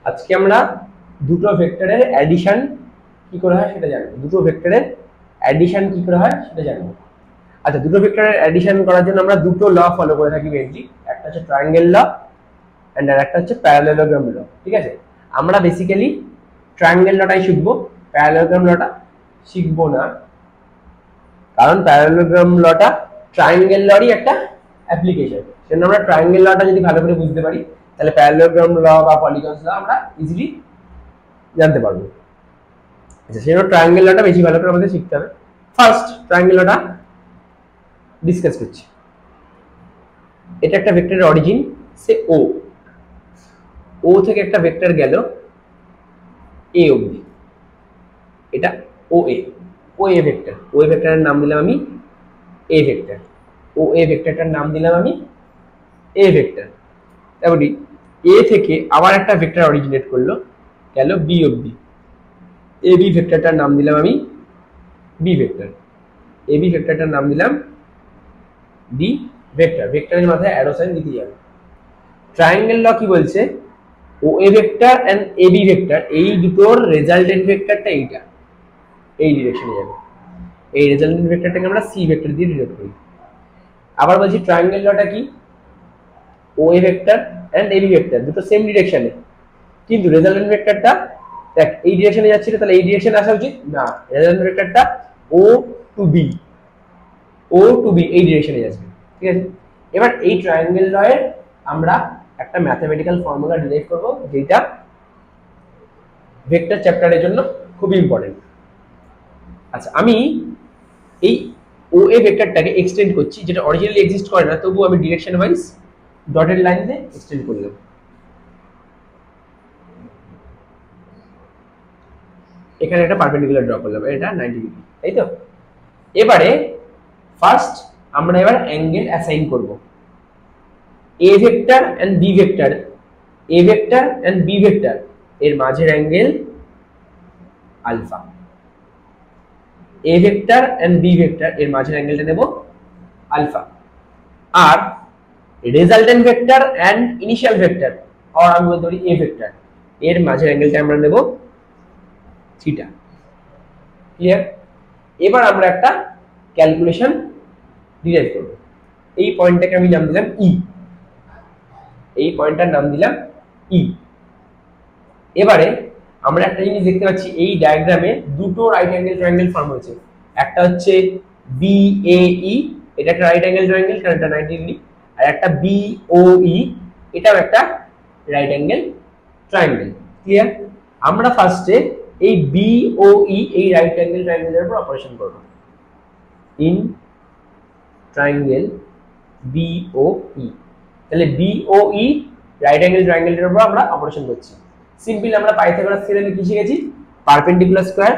আজকে আমরা দুটো ভেক্টরের অ্যাডিশন কি করে হয় সেটা জানবো। দুটো ভেক্টরের অ্যাডিশন কি করে হয় সেটা জানবো। আচ্ছা, দুটো ভেক্টরের অ্যাডিশন করার জন্য আমরা দুটো ল ফলো করে থাকি মেইনলি। একটা হচ্ছে ট্রায়াঙ্গেল ল এন্ড আরেকটা হচ্ছে প্যারালেলোগ্রাম ল। ঠিক আছে, আমরা বেসিক্যালি ট্রায়াঙ্গেল লটাই শিখবো, প্যারালেলোগ্রাম লটা শিখবো না, কারণ প্যারালেলোগ্রাম লটা ট্রায়াঙ্গেল লরই একটা অ্যাপ্লিকেশন। সেজন্য আমরা ট্রায়াঙ্গেল লটা যদি ভালো করে বুঝতে পারি তাহলে প্যারালেলোগ্রাম ল বা পলিগনস ল আমরা ইজিলি জানতে পারবো। আচ্ছা, সেজন্য ট্রায়াঙ্গেল লটা বেশি ভালো করে আমাদের শিখতে হবে। ফার্স্ট ট্রায়াঙ্গেল লটা ডিসকাস করছি। এটা একটা ভেক্টরের অরিজিন, সে ও, ও থেকে একটা ভেক্টর গেল এ অবধি, এটা ও এ, ও এ ভেক্টর, ও এ ভেক্টরের নাম দিলাম আমি এ ভেক্টর, ও এ ভেক্টরটার নাম দিলাম আমি এ ভেক্টর। তারপরে এ থেকে আবার একটা ভেক্টর অরিজিনেট করলো, গেল বি অবধি, এ বি ভেক্টরটার নাম দিলাম আমি বি ভেক্টর, এ বি ভেক্টরটার নাম দিলাম বি ভেক্টর। ভেক্টরের মাথায় অ্যারো সাইন দিতে যাবে। ট্রায়াঙ্গেল ল কি বলছে, O A vector and A B vector এই দুটোর রেজাল্টেন্ট ভেক্টরটা এইটা, এই ডিরেকশনে যাবে। এই রেজাল্টেন্ট ভেক্টরটাকে আমরা সি ভেক্টর দিয়ে ডিনোট করি। আবার বলছি ট্রায়াঙ্গেল লটা কি, O A vector and A B vector দুটো সেম ডিরেকশনে, কিন্তু রেজাল্টেন্ট ভেক্টরটা দেখ এই ডিরেকশনে যাচ্ছিল, তাহলে এই ডিরেকশনে আসা উচিত না, রেজাল্টেন্ট ভেক্টরটা ও টু বি, ও টু বি এই ডিরেকশনে যাচ্ছে। ঠিক আছে, এবার এই ট্রায়াঙ্গেল লয়ের আমরা একটা ম্যাথমেটিক্যাল ফর্মুলা ডিরাইভ করব, যেটা ভেক্টর চ্যাপ্টারের জন্য খুব ইম্পর্টেন্ট। আচ্ছা, আমি এই ও এ ভেক্টরটাকে এক্সটেন্ড করছি, যেটা অরিজিনালি এক্সিস্ট করে না, তবু আমি ডিরেকশন ওয়াইজ ডটেড লাইন দিয়ে এক্সটেন্ড করলাম। এখানে একটা পারপেন্ডিকুলার ড্র করলাম, এটা 90 ডিগ্রি, তাই তো। এবারে ফার্স্ট আমরা এবার অ্যাঙ্গেল অ্যাসাইন করব। A vector and B vector, A vector and B vector এর মাঝের angle alpha, A vector and B vector এর মাঝের অ্যাঙ্গেলটা নেব আলফা। আর resultant vector and initial vector, আর আমি বলতে পারি এ ভেক্টর, এর মাঝের অ্যাঙ্গেলটা আমরা নেব থিটা। ক্লিয়ার? এবার আমরা একটা ক্যালকুলেশন ডিরাইভ করব। এই পয়েন্টটাকে আমি নাম দিলাম ই, এই পয়েন্টটার নাম দিলাম ই। এবারে আমরা একটা জিনিস দেখতে পাচ্ছি, এই ডায়াগ্রামে দুটো রাইট অ্যাঙ্গেল ট্রায়াঙ্গেল ফর্ম হয়েছে। একটা হচ্ছে বিএই, এটা একটা রাইট অ্যাঙ্গেল ট্রায়াঙ্গেল কারণ এটা 90 ডিগ্রি, আর একটা বিওই, এটাও একটা রাইট অ্যাঙ্গেল ট্রায়াঙ্গেল। ক্লিয়ার? আমরা ফার্স্টে এই বিওই এই রাইট অ্যাঙ্গেল ট্রায়াঙ্গেলের উপর অপারেশন করব। ইন ট্রায়াঙ্গেল বিওই, তাহলে বিওই রাইট অ্যাঙ্গেল ট্রায়াঙ্গেলের উপর আমরা অপারেশন করছি। সিম্পলি আমরা পাইথাগোরাস থিওরেমে কি শিখেছি, perpendicular square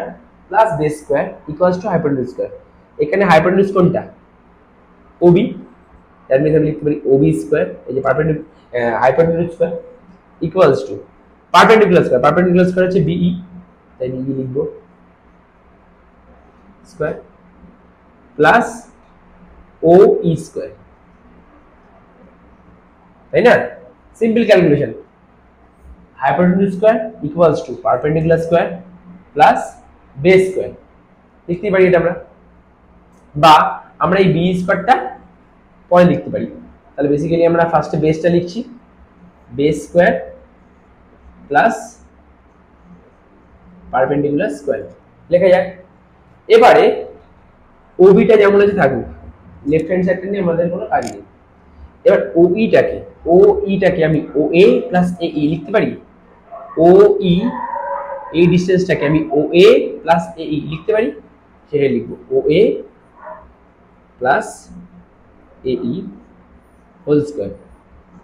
plus base square equals two হাইপোটেনিউজ square. এখানে হাইপোটেনিউজ কোনটা, ওবি, তার মানে আমি লিখতে পারি ওবি স্কয়ার, এই যে হাইপোটেনিউজ square equals two perpendicular square, perpendicular square হচ্ছে বিই, তাই বিই লিখব স্কয়ার প্লাস ওই স্কয়ার, তাই না? Simple calculation, hypotenuse square equals to perpendicular square plus base square লিখতে পারি এটা আমরা, বা আমরা এই বি স্কয়ারটা পরে লিখতে পারি। তাহলে বেসিক্যালি আমরা ফার্স্টে বেসটা লিখছি, base square plus perpendicular square লেখা যাক। এবারে ওবিটা যেমন আছে থাকুক, লেফট হ্যান্ড সাইডটা নিয়ে আমাদের কোনো কাজ নেই। এবার ওইটাকে আমি ও এ প্লাস এ ই লিখতে পারি, ও ই এই ডিসটেন্সটাকে আমি ও এ প্লাস এ ই লিখতে পারি, সেটাই লিখবো O A plus A E whole square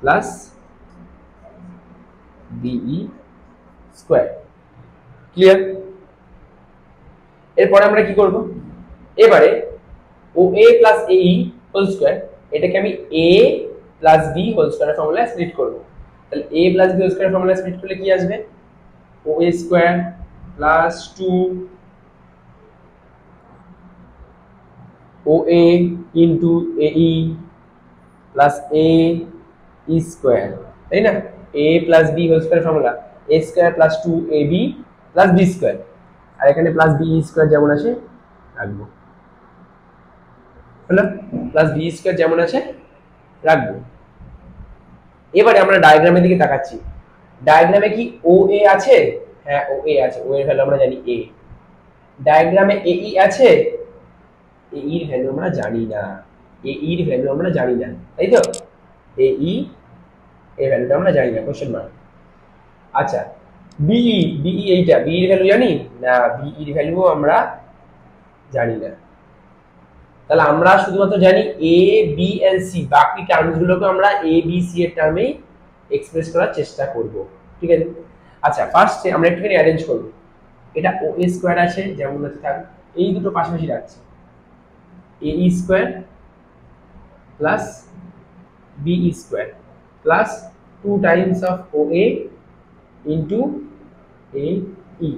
plus B E square. Clear? এরপরে আমরা কি করব, এবারে O A plus A E whole square এটাকে আমি A plus B whole square ফর্মুলায় স্প্লিট করব। তাহলে a plus b whole square formula split করলে কি আসবে, oa square plus 2 oa into ae plus a e square, তাই না? a plus b whole square formula, a square plus 2ab plus b square, আর এখানে plus b square যেমন আছে রাখবো, হলো প্লাস b স্কয়ার যেমন আছে রাখবো। এবারে আমরা ডায়াগ্রামের দিকে তাকাচ্ছি, ডায়াগ্রামে কি OA আছে? হ্যাঁ OA আছে, OA এর ভ্যালু আমরা জানি a। ডায়াগ্রামে AE আছে? AE এর ভ্যালু আমরা জানি না, AE এর ভ্যালু আমরা জানি না, তাই তো? AE এর ভ্যালুটা আমরা জানি না, কোশ্চেন মার্ক। আচ্ছা BE, BE এইটা, BE এর ভ্যালু জানি না, BE এর ভ্যালুও আমরা জানি না। তাহলে আমরা শুধুমাত্র জানি A B and C, বাকি টার্মসগুলোকে আমরা A B C এর টার্মে এক্সপ্রেস করার চেষ্টা করব, ঠিক আছে? আচ্ছা ফার্স্টে আমরা একটুখানি অ্যারেঞ্জ করব, এটা OA স্কয়ার আছে যেমন আছে থাক, এই দুটো পাশাপাশি রাখছি, AE square plus BE square plus 2 times of OA into AE।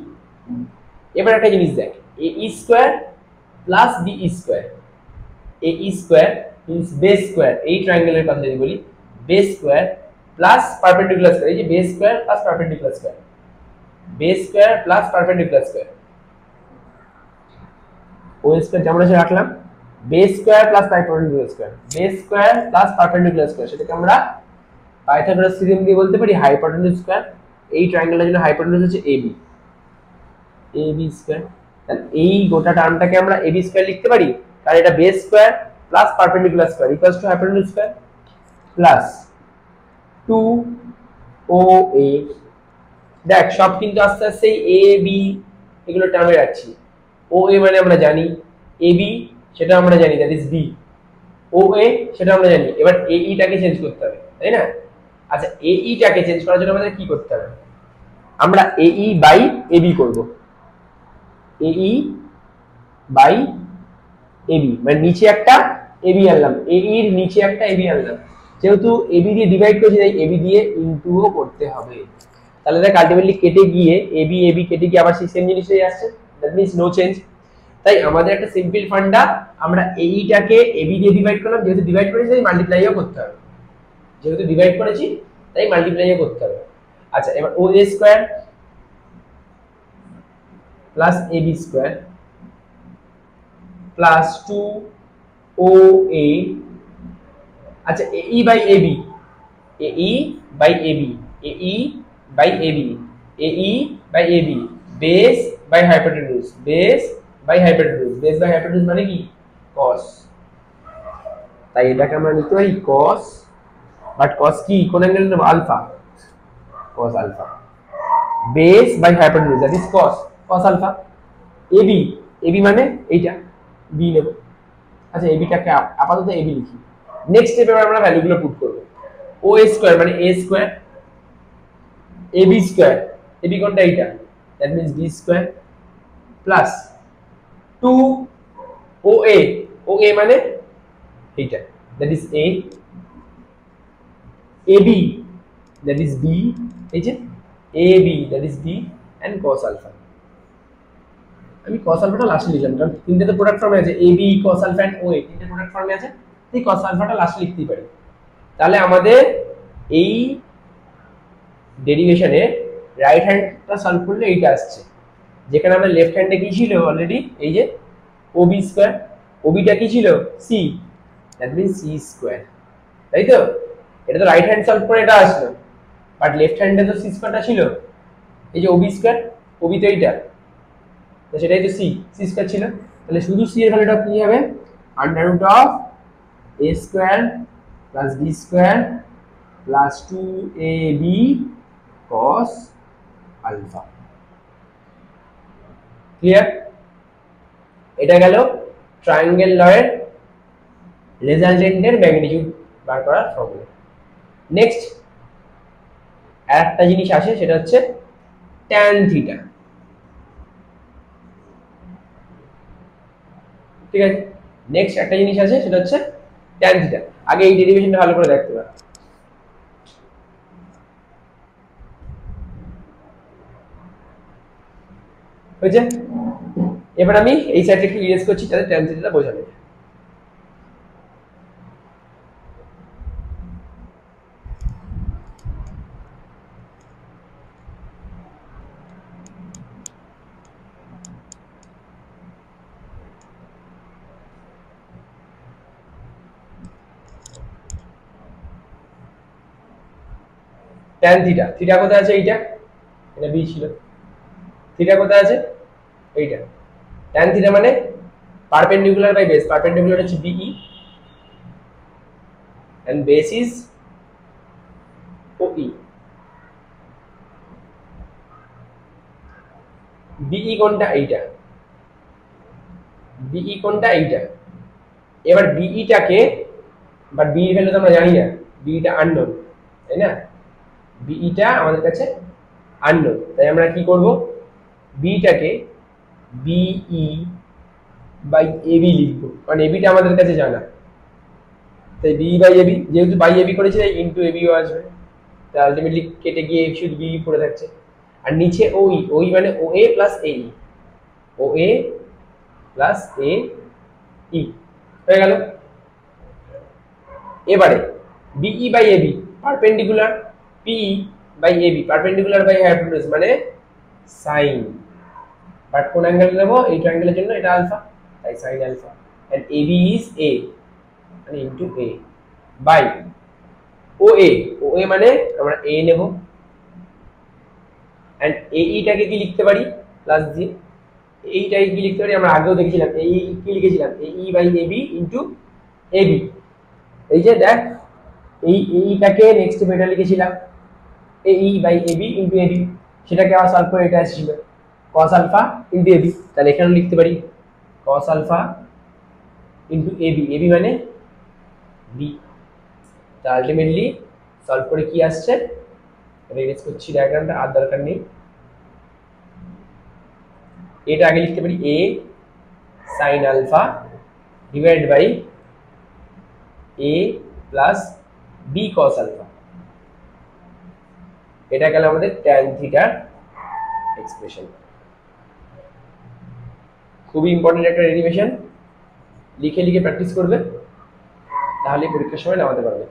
এবার একটা জিনিস দেখ, AE square plus BE square, AE square means base square, এই ট্রায়াঙ্গেলের কথা যদি বলি, base square plus perpendicular square, এই যে base square plus perpendicular square, base square plus perpendicular square, ও স্কয়ার যেমন আছে রাখলাম, base square plus perpendicular square, base square plus perpendicular square, সেটাকে আমরা পাইথাগোরাস থিওরেম দিয়ে বলতে পারি হাইপোটেনিউস স্কয়ার। এই ট্রায়াঙ্গেলের জন্য হাইপোটেনিউস হচ্ছে AB, AB স্কয়ার। তাহলে এই গোটা টার্মটাকে আমরা AB স্কয়ার লিখতে পারি, কারণ এটা base square plus perpendicular square equals to hypotenuse square plus 2OA। দেখ সব কিন্তু আস্তে আস্তে AB এগুলো টার্মে রাখছি, OA মানে আমরা জানি, AB সেটা আমরা জানি, দ্যাট ইজ B, OA সেটা আমরা জানি, এবার AE টাকে চেঞ্জ করতে হবে, তাই না? আচ্ছা AE টাকে চেঞ্জ করার জন্য আমাদের কি করতে হবে? আমরা AE বাই AB করব, AE বাই AB, মানে নিচে একটা AB আনলাম, AE এর নিচে একটা AB আনলাম, যেহেতু AB দিয়ে ডিভাইড করেছি তাই AB দিয়ে ইনটুও করতে হবে। তাহলে দেখ আলটিমেটলি কেটে গিয়ে AB AB কেটে গিয়ে আবার সেই সেম জিনিসটাই আসছে, দ্যাট মিন্স নো চেঞ্জ। তাই আমাদের একটা সিম্পল ফান্ডা, আমরা AE টাকে AB দিয়ে ডিভাইড করলাম, যেহেতু ডিভাইড করেছি তাই মাল্টিপ্লাইও করতে হবে, যেহেতু ডিভাইড করেছি তাই মাল্টিপ্লাইও করতে হবে। আচ্ছা এবার OA square plus AB square plus 2OA, আচ্ছা AE by AB, AE by AB, AE by AB, AE by AB, base by hypotenuse, base by hypotenuse, base by hypotenuse মানে কি? cos। তাই এটাকে আমরা লিখতে পারি cos, বাট cos কি কোন অ্যাঙ্গেল নেব? Alpha, cos alpha, base by hypotenuse that is cos, cos alpha. AB, AB মানে এইটা B নেব। আচ্ছা AB টাকে আপাতত AB লিখি। নেক্সট স্টেপে আমরা ভ্যালুগুলো পুট করব। OA স্কয়ার মানে A square, AB square, AB কোনটা? এইটা, that means B square plus 2OA, OA মানে এইটা, that is A, AB that is B, এই যে AB that is B and cos alpha. আমি cos আলফাটা লাস্টে লিখলাম কারণ তিনটেতে প্রোডাক্ট ফর্মে আছে, AB cos alpha and OA তিনটে প্রোডাক্ট ফর্মে আছে, তাই cos আলফাটা লাস্টে লিখতেই পারি। তাহলে আমাদের এই ডেরিভেশনে রাইট হ্যান্ডটা সলভ করলে এইটা আসছে, যেখানে আমরা লেফট হ্যান্ডে কি ছিল অলরেডি, এই যে OB স্কয়ার, OB টা কি ছিল? C, that means C square, তাই তো? এটা তো রাইট হ্যান্ড সলভ করে এটা আসলো, বাট লেফট হ্যান্ডে তো C স্কয়ারটা ছিল, এই যে OB স্কয়ার, OB তো এইটা, তো সেটাই তো C স্কয়ার ছিল। তাহলে শুধু C এর ভ্যালুটা কি হবে? Underroot of A square plus B square plus 2AB cos alpha. Clear? এটা গেল ট্রায়াঙ্গেল লয়ের রেজাল্টেন্টের ম্যাগনিটিউড বার করার ফর্মুলা। নেক্সট আরেকটা জিনিস আসে, সেটা হচ্ছে tan থিটা। ঠিক আছে, নেক্সট একটা জিনিস আছে সেটা হচ্ছে tan থিটা। আগে এই ডেরিভেশনটা ভালো করে দেখতে পারো। হয়েছে? এবার আমি এই সাইডে একটু ইরেজ করছি যাতে tan থিটাটা বোঝা যায়। tan থিটা, থিটা কোথায় আছে? এইটা, এটা বি ছিল। থিটা কোথায় আছে? এইটা। tan থিটা মানে পারপেন্ডিকুলার বাই বেস, পারপেন্ডিকুলার হচ্ছে BE and base is OE। BE কোনটা? এইটা। বিই কোনটা? এইটা। এবার বিইটাকে, বাট বিই ভ্যালু তো আমরা জানি না, বিইটা আননোন, তাই না? বিইটা আমাদের কাছে আননোন, তাই আমরা কি করব? বিটাকে বিই বাই এবি লিখব, কারণ এবিটা আমাদের কাছে জানা। তাই বিই বাই এবি, যেহেতু বাই এবি করেছে তাই ইনটু এবিও আসবে, তাই আলটিমেটলি কেটে গিয়ে শুধু বি পড়ে থাকছে। আর নিচে ওই, ওই মানে ওএ প্লাস এই, ওএ প্লাস এ ই হয়ে গেল। এবারে B E by A B perpendicular, P E by A B perpendicular by hypotenuse মানে সাইন, বাট কোন অ্যাঙ্গেল নেব? এই ট্রায়াঙ্গেলের জন্য এটা আলফা, তাই sine alpha. And A B is A মানে into A by O A, O A মানে আমরা এ নেব। এন্ড এইটাকে কি লিখতে পারি? Plus G. এইটাকে কি লিখতে পারি? আমরা আগেও দেখেছিলাম এই কি লিখেছিলাম, এই বাই এবি ইনটু এবি। এই যে দেখ, এইটাকে নেক্সট স্টেপে এটা লিখেছিলাম এই বাই এবি ইনটু এবি, সেটাকে আবার সলভ করে এটা আসছিল cos আলফা ইনটু এবি। তাহলে এখানে লিখতে পারি cos alpha into AB, AB মানে বি। তা আলটিমেটলি সলভ করে কি আসছে? রেডিয়াস করছি ডায়াগ্রামটা, আর দরকার নেই। এটা আগে লিখতে পারি a sin alpha divide by a plus b cos alpha. এটা গেল আমাদের tan থিটার এক্সপ্রেশন। খুবই ইম্পর্টেন্ট একটা ডেরিভেশন, লিখে লিখে প্র্যাকটিস করবে, তাহলে পরীক্ষার সময় নামাতে পারবে।